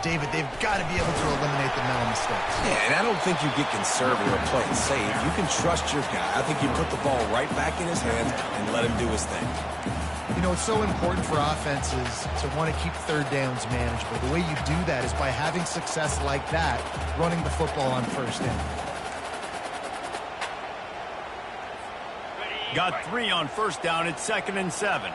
David, they've got to be able to eliminate the mental mistakes. Yeah, and I don't think you get conservative or play it safe. You can trust your guy. I think you put the ball right back in his hands and let him do his thing. You know, it's so important for offenses to want to keep third downs manageable. The way you do that is by having success like that, running the football on first down. Got 3 on first down. It's 2nd and 7.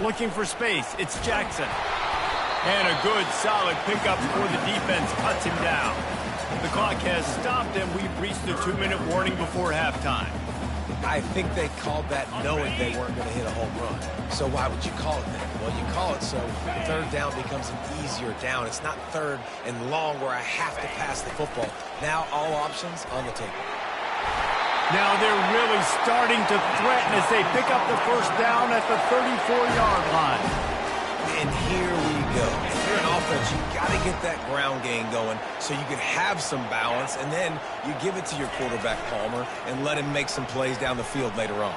Looking for space. It's Jackson. And a good, solid pickup before the defense cuts him down. The clock has stopped, and we've reached the 2-minute warning before halftime. I think they called that knowing they weren't going to hit a home run. So why would you call it that? Well, you call it so third down becomes an easier down. It's not third and long where I have to pass the football. Now all options on the table. Now they're really starting to threaten as they pick up the first down at the 34-yard line. And here we go. If you're an offense, you got to get that ground game going so you can have some balance, and then you give it to your quarterback, Palmer, and let him make some plays down the field later on.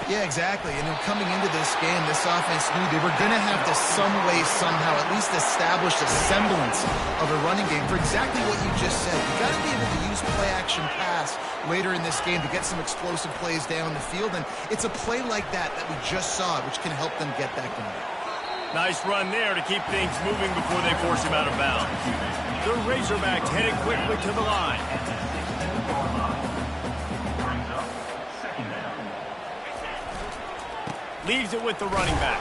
Yeah, exactly. And coming into this game, this offense knew they were going to have to some way, somehow, at least establish a semblance of a running game for exactly what you just said. You got to be able to use play-action pass later in this game to get some explosive plays down the field. And it's a play like that we just saw, which can help them get that going. Nice run there to keep things moving before they force him out of bounds. The Razorbacks headed quickly to the line. Leaves it with the running back.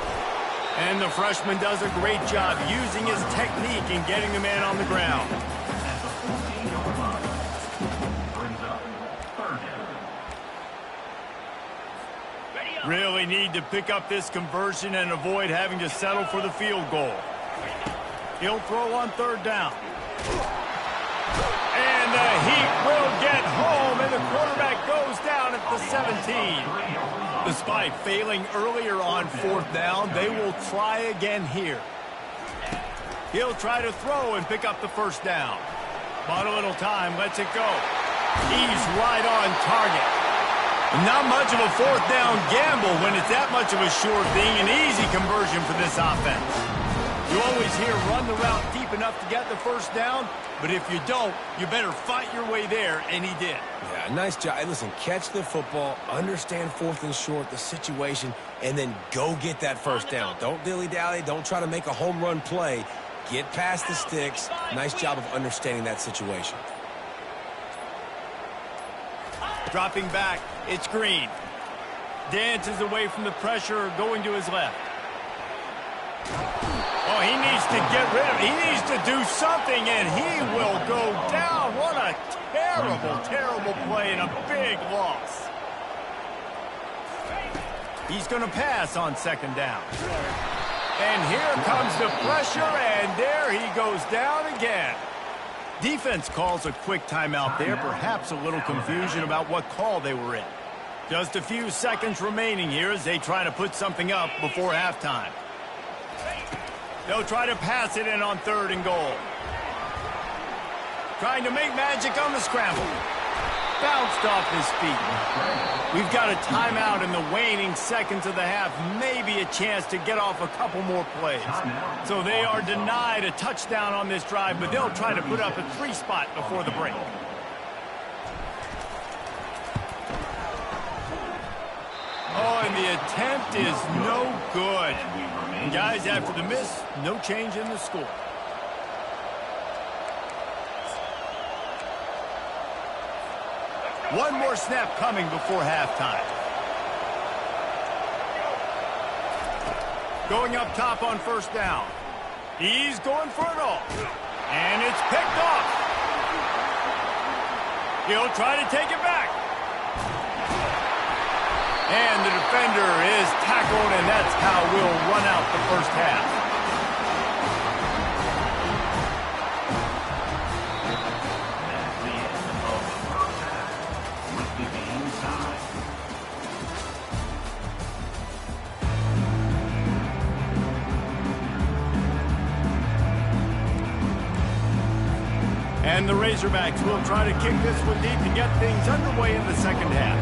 And the freshman does a great job using his technique and getting the man on the ground. Really need to pick up this conversion and avoid having to settle for the field goal. He'll throw on third down. And the Heat will get home, and the quarterback goes down at the 17. Despite failing earlier on fourth down, they will try again here. He'll try to throw and pick up the first down. Bought a little time, lets it go. He's right on target. Not much of a fourth down gamble when it's that much of a sure thing. An easy conversion for this offense. You always hear run the route deep enough to get the first down, but if you don't, you better fight your way there, and he did. Yeah, nice job. Hey, listen, catch the football, understand fourth and short, the situation, and then go get that first down. Don't dilly-dally. Don't try to make a home run play. Get past the sticks. Nice job of understanding that situation. Dropping back, it's Green. Dances away from the pressure, going to his left. Oh, he needs to get rid of it. He needs to do something, and he will go down. What a terrible, terrible play and a big loss. He's going to pass on second down. And here comes the pressure, and there he goes down again. Defense calls a quick timeout there, perhaps a little confusion about what call they were in. Just a few seconds remaining here as they try to put something up before halftime. They'll try to pass it in on third and goal. Trying to make magic on the scramble. Bounced off his feet. We've got a timeout in the waning seconds of the half. Maybe a chance to get off a couple more plays. So they are denied a touchdown on this drive, but they'll try to put up a 3-spot before the break. Oh, and the attempt is no good. And guys, after the miss, no change in the score. One more snap coming before halftime. Going up top on first down. He's going for it all. And it's picked off. He'll try to take it back. And the defender is tackled, and that's how we'll run out the first half. And the Razorbacks will try to kick this one deep to get things underway in the second half.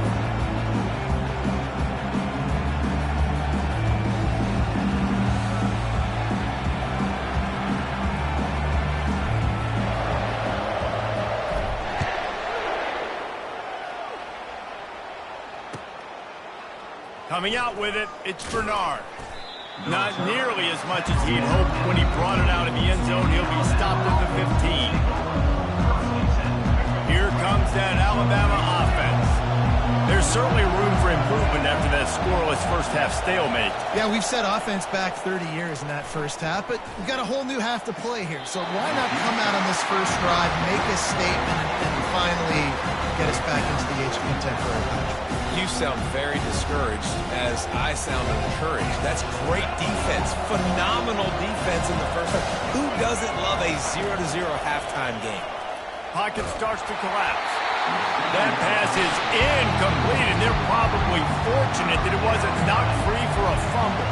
Coming out with it, it's Bernard. Not nearly as much as he'd hoped when he brought it out in the end zone. He'll be stopped at the 15. Here comes that Alabama offense. There's certainly room for improvement after that scoreless first-half stalemate. Yeah, we've set offense back 30 years in that first half, but we've got a whole new half to play here. So why not come out on this first drive, make a statement, and finally get us back into the age of contemporary country? You sound very discouraged, as I sound encouraged. That's great defense, phenomenal defense in the first half. Who doesn't love a 0-0 halftime game? Pocket starts to collapse. That pass is incomplete, and they're probably fortunate that it wasn't knocked free for a fumble.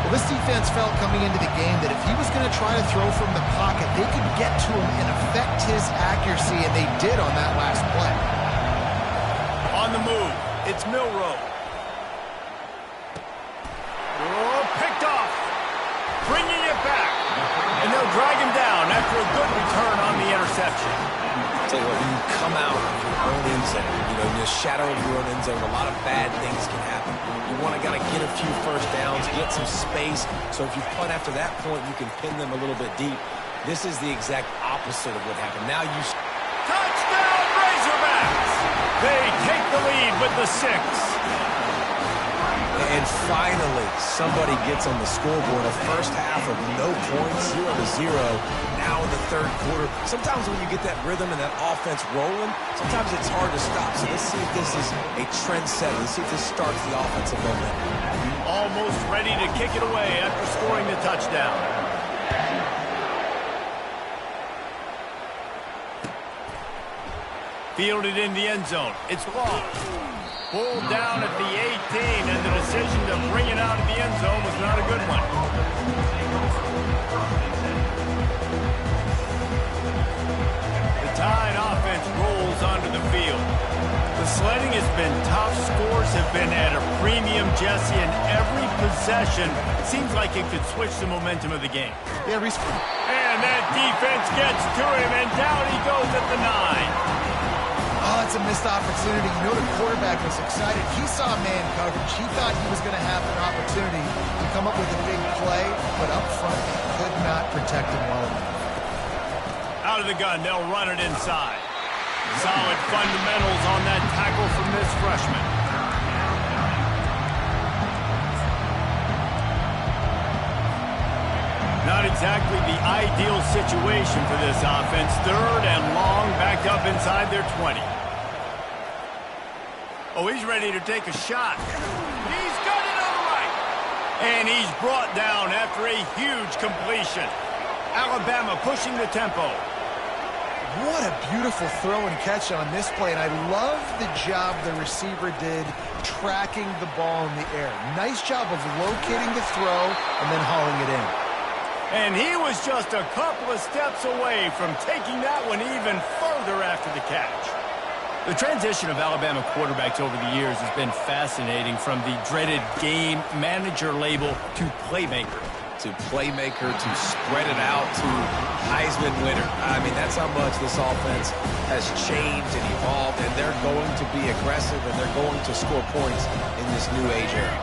Well, this defense felt coming into the game that if he was going to try to throw from the pocket, they could get to him and affect his accuracy, and they did on that last play. On the move, it's Milroe. Oh, picked off. Bringing it back. And they'll drag him down after a good return on the interception. Tell you what, when you come out of your own end zone, in the shadow of your own end zone, a lot of bad things can happen. You want to get a few first downs, get some space, so if you punt after that point, you can pin them a little bit deep. This is the exact opposite of what happened. Now you... Touchdown, Razorbacks! They take the lead with the 6. And finally, somebody gets on the scoreboard. A first half of no points, 0-0. Now in the third quarter, sometimes when you get that rhythm and that offense rolling, sometimes it's hard to stop. So let's see if this is a trend set. Let's see if this starts the offensive momentum. Almost ready to kick it away after scoring the touchdown. Fielded in the end zone. It's Long. Pulled down at the 18, and the decision to bring it out of the end zone was not a good one. The Tide offense rolls onto the field. The sledding has been tough. Scores have been at a premium, Jesse, and every possession seems like it could switch the momentum of the game. Yeah, and that defense gets to him, and down he goes at the 9. Oh, that's a missed opportunity. The quarterback was excited. He saw man coverage. He thought he was going to have an opportunity to come up with a big play, but up front, he could not protect him well enough. Out of the gun, they'll run it inside. Solid fundamentals on that tackle from this freshman. Not exactly the ideal situation for this offense. 3rd and long, backed up inside their 20. Oh, he's ready to take a shot. He's got it on the right. And he's brought down after a huge completion. Alabama pushing the tempo. What a beautiful throw and catch on this play, and I love the job the receiver did tracking the ball in the air. Nice job of locating the throw and then hauling it in. And he was just a couple of steps away from taking that one even further after the catch. The transition of Alabama quarterbacks over the years has been fascinating, from the dreaded game manager label to playmaker. To playmaker, to spread it out, to Heisman winner. I mean, that's how much this offense has changed and evolved, and they're going to be aggressive, and they're going to score points in this new age era.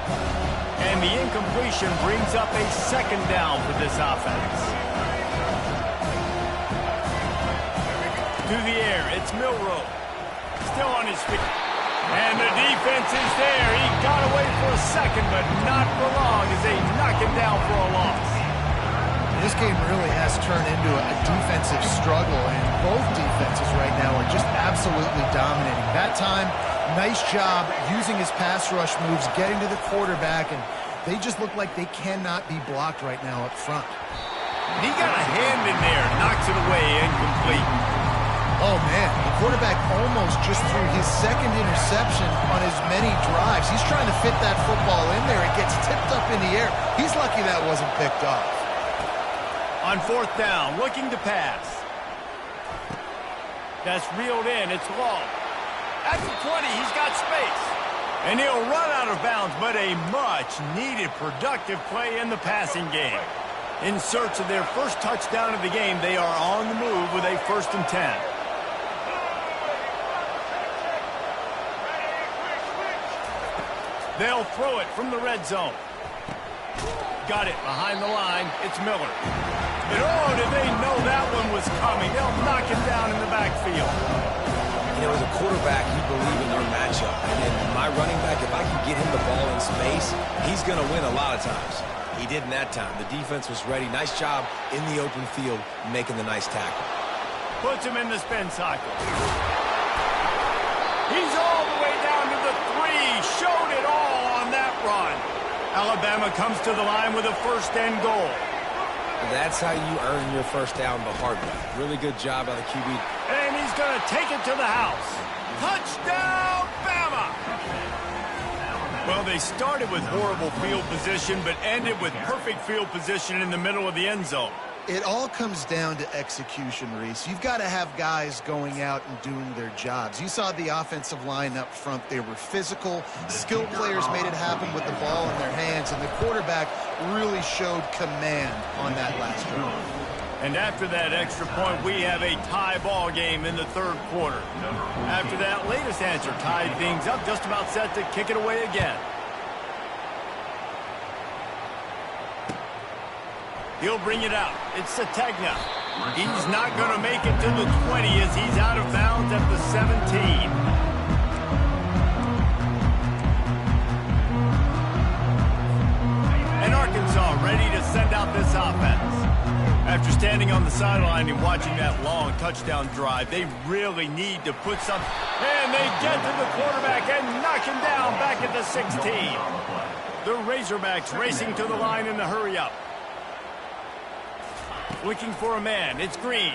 And the incompletion brings up a 2nd down for this offense. To the air, it's Milroe. Still on his feet. And the defense is there. He got away for a second, but not for long as they knock him down for a loss. This game really has turned into a defensive struggle, and both defenses right now are just absolutely dominating. That time, nice job using his pass rush moves, getting to the quarterback, and they just look like they cannot be blocked right now up front. And he got a hand in there, knocks it away, incomplete. Oh, man, the quarterback almost just threw his 2nd interception on as many drives. He's trying to fit that football in there. It gets tipped up in the air. He's lucky that wasn't picked off. On 4th down, looking to pass. That's reeled in. It's Long. At the 20, he's got space. And he'll run out of bounds, but a much-needed productive play in the passing game. In search of their first touchdown of the game, they are on the move with a 1st and 10. They'll throw it from the red zone. Got it behind the line. It's Miller. And oh, did they know that one was coming? They'll knock him down in the backfield. You know, as a quarterback, you believe in your matchup. And my running back, if I can get him the ball in space, he's going to win a lot of times. He didn't that time. The defense was ready. Nice job in the open field making the nice tackle. Puts him in the spin cycle. He's all the way down to the 3. Showed it all on that run. Alabama comes to the line with a first and goal. That's how you earn your first down the hard way. Really good job by the QB. And he's going to take it to the house. Touchdown, Bama! Well, they started with horrible field position, but ended with perfect field position in the middle of the end zone. It all comes down to execution, Reese. You've got to have guys going out and doing their jobs. You saw the offensive line up front. They were physical. Skilled players made it happen with the ball in their hands, and the quarterback really showed command on that last drive. And after that extra point, we have a tie ball game in the third quarter. After that latest answer tied things up, just about set to kick it away again. He'll bring it out. It's Sategna. He's not going to make it to the 20 as he's out of bounds at the 17. And Arkansas ready to send out this offense. After standing on the sideline and watching that long touchdown drive, they really need to put some... And they get to the quarterback and knock him down back at the 16. The Razorbacks racing to the line in the hurry-up. Looking for a man. It's Green.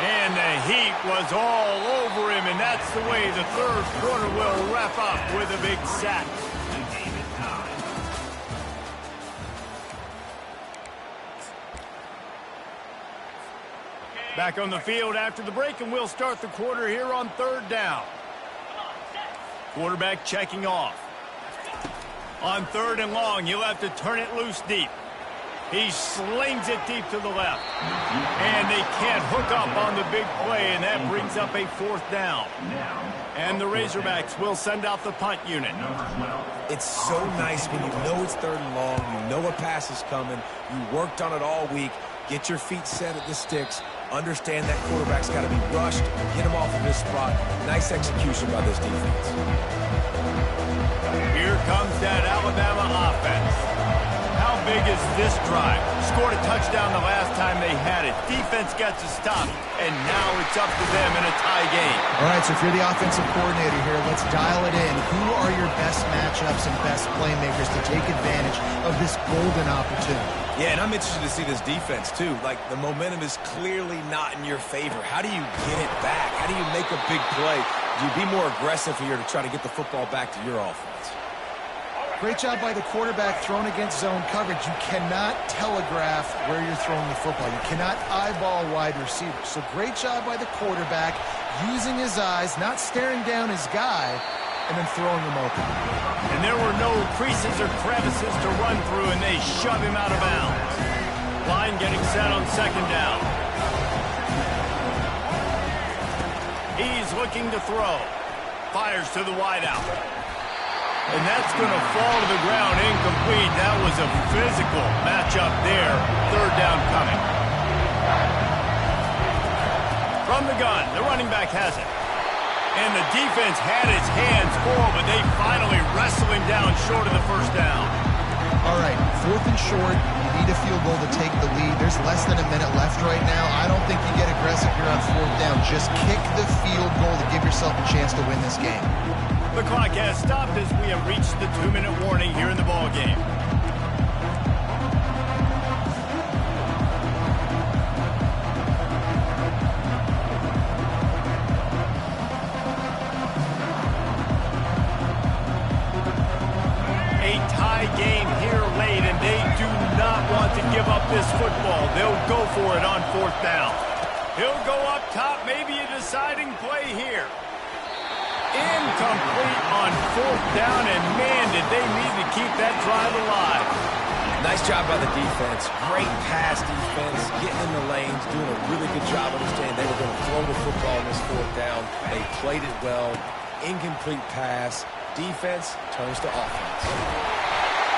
And the heat was all over him, and that's the way the third quarter will wrap up with a big sack. Back on the field after the break, and we'll start the quarter here on third down. Quarterback checking off. On third and long, he'll have to turn it loose deep. He slings it deep to the left. And they can't hook up on the big play, and that brings up a fourth down. And the Razorbacks will send out the punt unit. It's so nice when you know it's third and long, you know a pass is coming, you worked on it all week, get your feet set at the sticks, understand that quarterback's got to be rushed, get him off of his spot. Nice execution by this defense. Here comes that Alabama offense. How big is this drive? Scored a touchdown the last time they had it. Defense gets a stop, and now it's up to them in a tie game. All right, so if you're the offensive coordinator here, let's dial it in. Who are your best matchups and best playmakers to take advantage of this golden opportunity? Yeah, and I'm interested to see this defense, too. Like, the momentum is clearly not in your favor. How do you get it back? How do you make a big play? Do you be more aggressive here to try to get the football back to your offense? Great job by the quarterback thrown against zone coverage. You cannot telegraph where you're throwing the football. You cannot eyeball wide receivers. So great job by the quarterback using his eyes, not staring down his guy, and then throwing him open. And there were no creases or crevices to run through, and they shove him out of bounds. Line getting set on second down. He's looking to throw. Fires to the wideout. And that's going to fall to the ground incomplete. That was a physical matchup there. Third down coming. From the gun, the running back has it. And the defense had its hands full, but they finally wrestle him down short of the first down. All right, fourth and short. You need a field goal to take the lead. There's less than a minute left right now. I don't think you get aggressive here on fourth down. Just kick the field goal to give yourself a chance to win this game. The clock has stopped as we have reached the 2-minute warning here in the ball game. A tie game here late, and they do not want to give up this football. They'll go for it on fourth down. He'll go up top, maybe a deciding play here. Incomplete on fourth down, and man, did they need to keep that drive alive. Nice job by the defense. Great pass defense, getting in the lanes, doing a really good job understanding they were going to throw the football in this fourth down. They played it well. Incomplete pass. Defense turns to offense.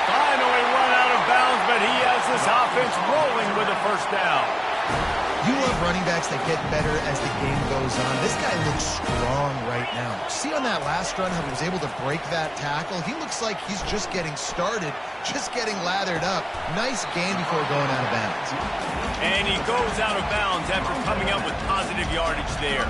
Finally run out of bounds, but he has this offense rolling with a first down. You love running backs that get better as the game goes on. This guy looks strong right now. See on that last run how he was able to break that tackle? He looks like he's just getting started, just getting lathered up. Nice gain before going out of bounds. And he goes out of bounds after coming up with positive yardage there.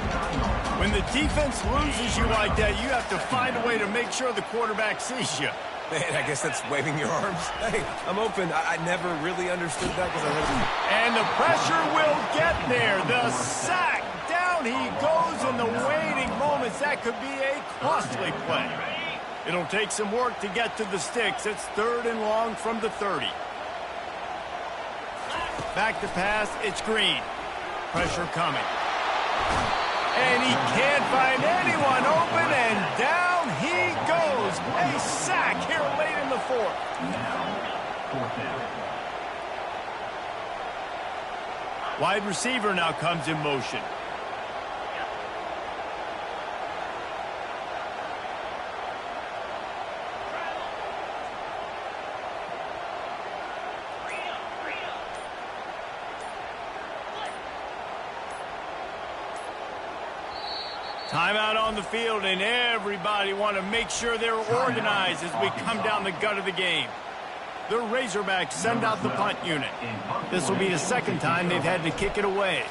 When the defense loses you like that, you have to find a way to make sure the quarterback sees you. Man, I guess that's waving your arms. Hey, I'm open. I never really understood that because I heard it. And the pressure will get there. The sack. Down he goes in the waiting moments. That could be a costly play. It'll take some work to get to the sticks. It's 3rd and long from the 30. Back to pass. It's Green. Pressure coming. And he can't find anyone open, and down he goes. A sack here late in the 4th. Wide receiver now comes in motion. Timeout on the field, and everybody want to make sure they're organized as we come down the gut of the game. The Razorbacks send out the punt unit. This will be the 2nd time they've had to kick it away.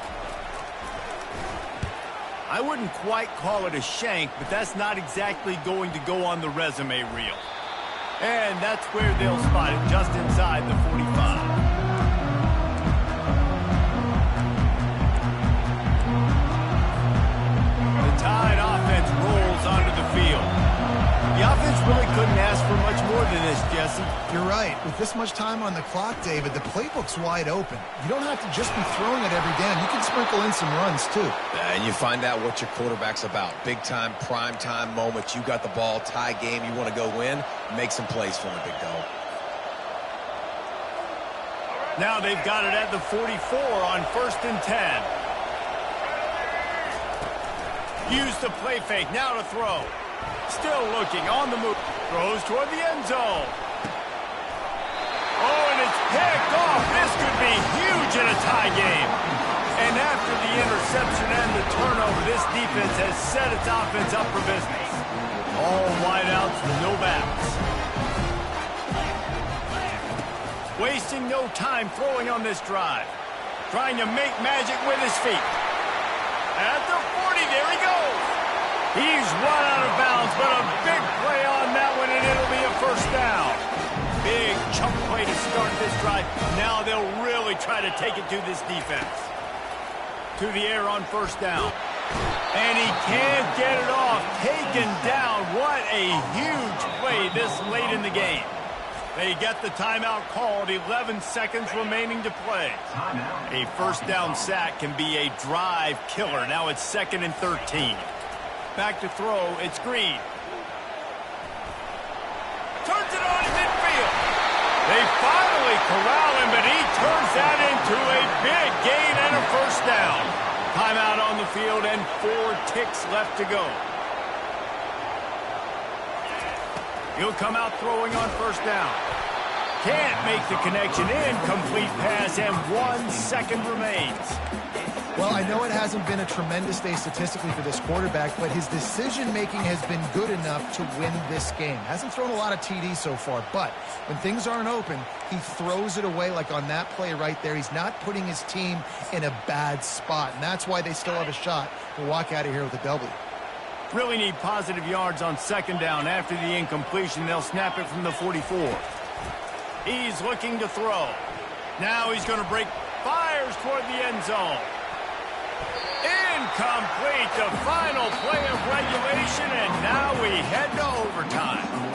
I wouldn't quite call it a shank, but that's not exactly going to go on the resume reel. And that's where they'll spot it, just inside the 45. Tide offense rolls onto the field. The offense really couldn't ask for much more than this, Jesse. You're right. With this much time on the clock, David, the playbook's wide open. You don't have to just be throwing it every down. You can sprinkle in some runs, too. And you find out what your quarterback's about. Big-time, prime-time moments. You got the ball, tie game, you want to go win. Make some plays for him, big dog. Now they've got it at the 44 on 1st and 10. Use the play fake, now to throw. Still looking, on the move. Throws toward the end zone. Oh, and it's picked off. This could be huge in a tie game. And after the interception and the turnover, this defense has set its offense up for business. All wideouts, no backs. Wasting no time throwing on this drive. Trying to make magic with his feet. At the 40, there he goes. He's run out of bounds, but a big play on that one, and it'll be a first down. Big chunk play to start this drive. Now they'll really try to take it to this defense. To the air on 1st down. And he can't get it off. Taken down. What a huge play this late in the game. They get the timeout called, 11 seconds remaining to play. A first down sack can be a drive killer. Now it's 2nd and 13. Back to throw, it's Green. Turns it on in midfield. They finally corral him, but he turns that into a big gain and a first down. Timeout on the field and 4 ticks left to go. He'll come out throwing on 1st down. Can't make the connection. Incomplete pass, and 1 second remains. Well, I know it hasn't been a tremendous day statistically for this quarterback, but his decision-making has been good enough to win this game. Hasn't thrown a lot of TDs so far, but when things aren't open, he throws it away like on that play right there. He's not putting his team in a bad spot, and that's why they still have a shot to walk out of here with a W. Really need positive yards on 2nd down. After the incompletion, they'll snap it from the 44. He's looking to throw. Now he's going to break. Fires toward the end zone. Incomplete. The final play of regulation, and now we head to overtime.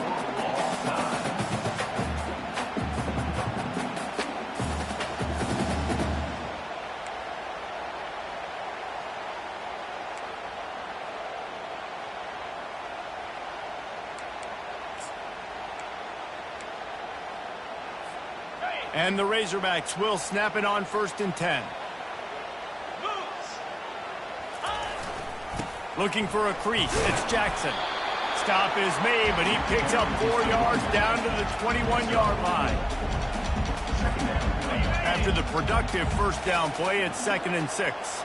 And the Razorbacks will snap it on 1st and 10. Looking for a crease. It's Jackson. Stop is made, but he picks up 4 yards down to the 21-yard line. After the productive first down play, it's 2nd and 6.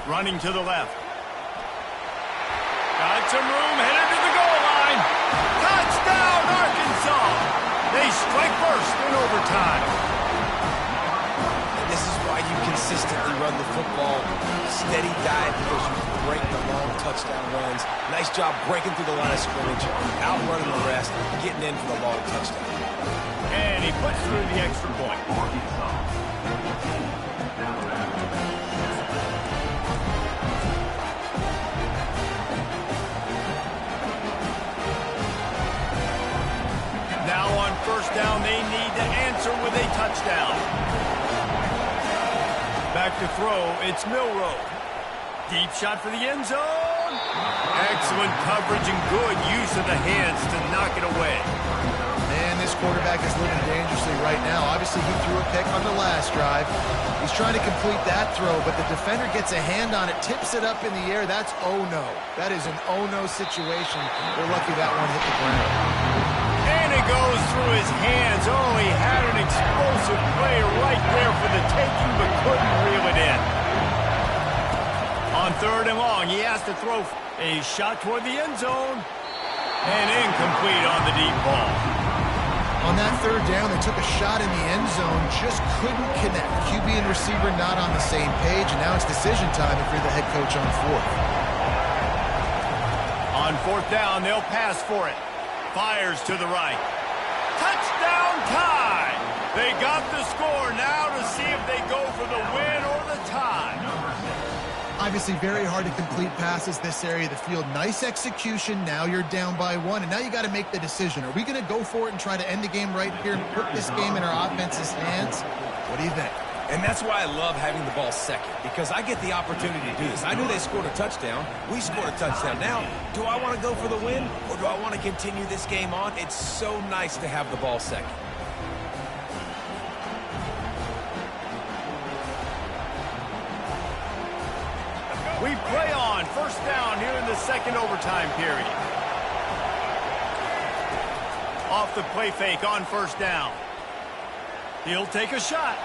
Running to the left. Got some room, headed to the goal line. Touchdown, Arkansas! They strike first in overtime. And this is why you consistently run the football. Steady diet because you break the long touchdown runs. Nice job breaking through the line of scrimmage, outrunning the rest, getting in for the long touchdown. And he puts through the extra point. Now on first down, they need to answer with a touchdown. Back to throw, it's Milroe. Deep shot for the end zone. Excellent coverage and good use of the hands to knock it away. Man, this quarterback is living dangerously right now. Obviously, he threw a pick on the last drive. He's trying to complete that throw, but the defender gets a hand on it, tips it up in the air. That's oh-no. That is an oh-no situation. They're lucky that one hit the ground. And it goes through his hands. Oh, he had an explosive play right there for the taking, but couldn't reel it in. On 3rd and long, he has to throw a shot toward the end zone. And incomplete on the deep ball. On that 3rd down, they took a shot in the end zone, just couldn't connect. QB and receiver not on the same page, and now it's decision time if you're the head coach on 4th. On 4th down, they'll pass for it. Fires to the right. Touchdown tie! They got the score now to see if they go for the win or the tie. Obviously very hard to complete passes this area of the field. Nice execution. Now you're down by 1, and now you got to make the decision. Are we going to go for it and try to end the game right here and put this game in our offense's hands? What do you think? And that's why I love having the ball second, because I get the opportunity to do this. I knew they scored a touchdown. We scored a touchdown. Now, do I want to go for the win, or do I want to continue this game on? It's so nice to have the ball second. We play on. First down here in the 2nd overtime period. Off the play fake on 1st down. He'll take a shot.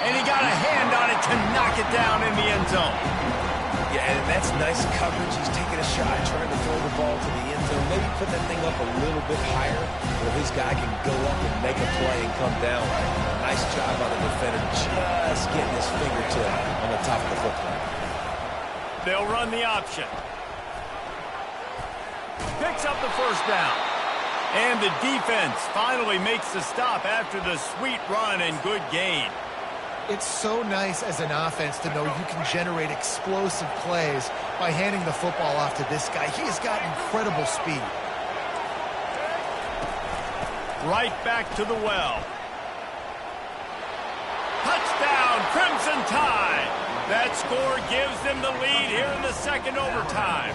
And he got a hand on it to knock it down in the end zone. Yeah, and that's nice coverage. He's taking a shot, trying to throw the ball to the end zone. Maybe put that thing up a little bit higher where his guy can go up and make a play and come down. Nice job by the defender just getting his fingertip on the top of the football. They'll run the option. Picks up the first down. And the defense finally makes the stop after the sweet run and good gain. It's so nice as an offense to know you can generate explosive plays by handing the football off to this guy. He has got incredible speed. Right back to the well. Touchdown, Crimson Tide. That score gives them the lead here in the 2nd overtime.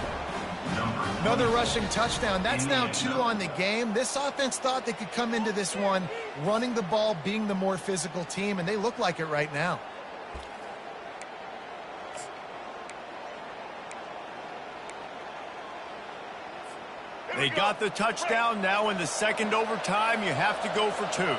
Another rushing touchdown. That's now 2 on the game. This offense thought they could come into this one running the ball, being the more physical team, and they look like it right now. They got the touchdown. Now in the 2nd overtime, you have to go for 2.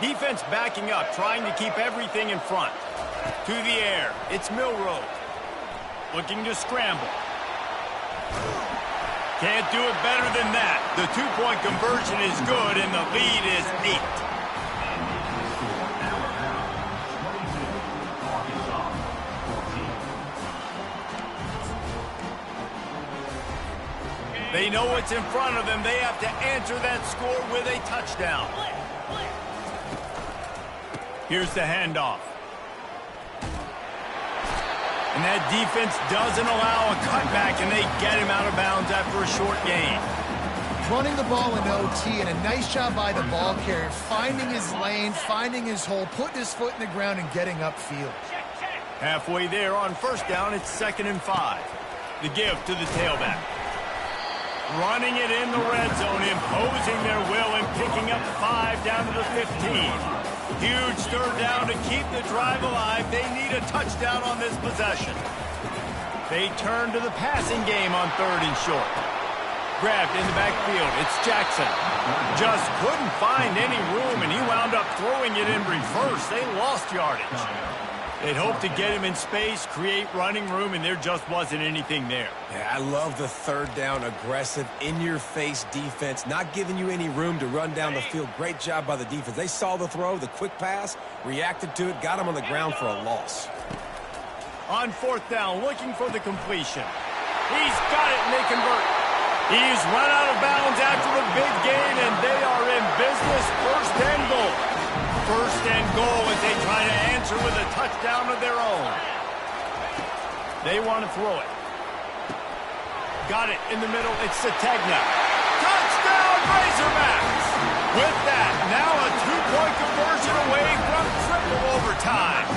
Defense backing up, trying to keep everything in front. To the air, it's Milroe. Looking to scramble. Can't do it better than that. The 2-point conversion is good, and the lead is 8. They know what's in front of them. They have to answer that score with a touchdown. Here's the handoff. And that defense doesn't allow a cutback, and they get him out of bounds after a short gain. Running the ball in OT, and a nice job by the ball carrier, finding his lane, finding his hole, putting his foot in the ground, and getting upfield. Halfway there on first down, it's 2nd and 5. The give to the tailback. running it in the red zone, imposing their will and picking up 5 down to the 15. Huge third down to keep the drive alive. They need a touchdown on this possession. They turn to the passing game on 3rd and short. Grabbed in the backfield. It's Jackson. Just couldn't find any room, and he wound up throwing it in reverse. They lost yardage. They'd hoped to get him in space, create running room, and there just wasn't anything there. Yeah, I love the third down, aggressive, in-your-face defense, not giving you any room to run down the field. Great job by the defense. They saw the throw, the quick pass, reacted to it, got him on the ground for a loss. On 4th down, looking for the completion. He's got it, and they convert. He's run out of bounds after the big gain, and they are in business. 1st and goal. 1st and goal as they try to answer with a touchdown of their own. They want to throw it. Got it in the middle. It's Sategna. Touchdown, Razorbacks! With that, now a 2-point conversion away from triple overtime.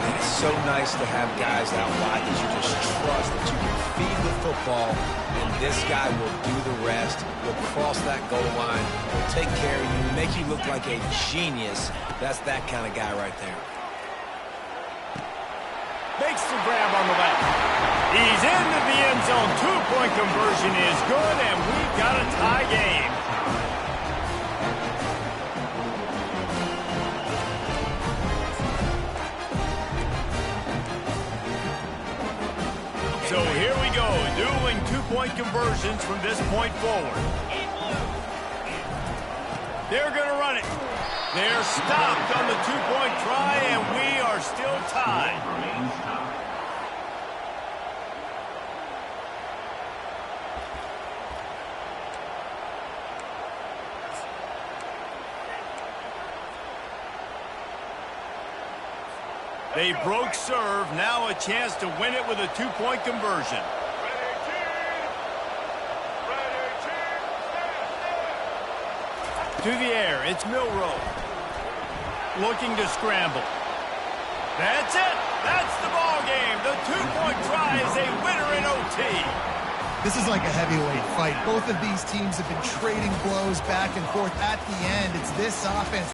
And it's so nice to have guys out wide that you just trust, that you can feed the football, and this guy will do the rest. He'll cross that goal line, he'll take care of you, make you look like a genius. That's that kind of guy right there. Makes the grab on the left. He's into the end zone. 2-point conversion is good, and we've got a tie game. So here we go, dueling 2-point conversions from this point forward. They're going to run it. They're stopped on the 2-point try, and we are still tied. They broke serve, now a chance to win it with a 2-point conversion. To the air, it's Milroe. Looking to scramble. That's it! That's the ball game. The 2-point try is a winner in OT. This is like a heavyweight fight. Both of these teams have been trading blows back and forth. At the end, it's this offense